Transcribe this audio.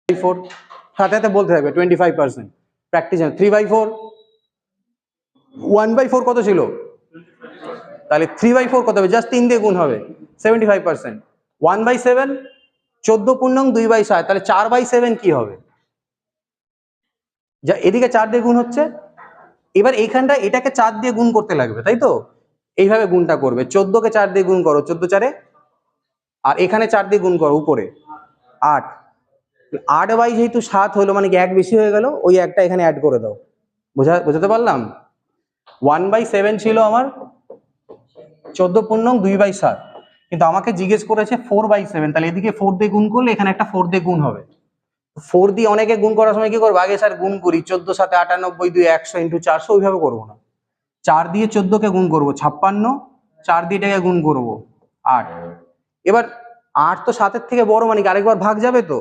4 সাথে সাথে বলতে থাকবে 25%। প্র্যাকটিস 3/4, 1/4 কত ছিল? তাহলে 3/4 কত হবে? জাস্ট 3 দিয়ে গুণ হবে, 75%। 1/7 14 2/7, তাহলে 4/7 কি হবে? যা এদিকে 4 দিয়ে গুণ হচ্ছে, এবার এইখানটা এটাকে 4 দিয়ে গুণ করতে লাগবে, তাই তো? এইভাবে গুণটা করবে, 14 কে 4 দিয়ে গুণ করো, 14 4, আর এখানে 4 দিয়ে গুণ করো উপরে 8। 8 বাই যেহেতু 7 হলো, মানে কি 1 বেশি হয়ে গেল, ওই একটা এখানে অ্যাড করে দাও। বোঝাতে পারলাম? 1/7 ছিল আমার 14 2/7, কিন্তু আমাকে জিজ্ঞেস করেছে 4/7, তাহলে এদিকে 4 দিয়ে গুণ করলে এখানে একটা 4 দিয়ে গুণ হবে। 4 দিয়ে অনেকে গুণ করার সময় কি করবো? আগে স্যার গুণ করি, 14 7 98 2 100 × 400, ওইভাবে করবো না। 4 দিয়ে 14 কে গুণ করবো 56, 4 দিয়ে এটাকে গুণ করবো 8। এবার 8 তো 7-এর থেকে বড়, মানে কি আরেকবার ভাগ যাবে তো,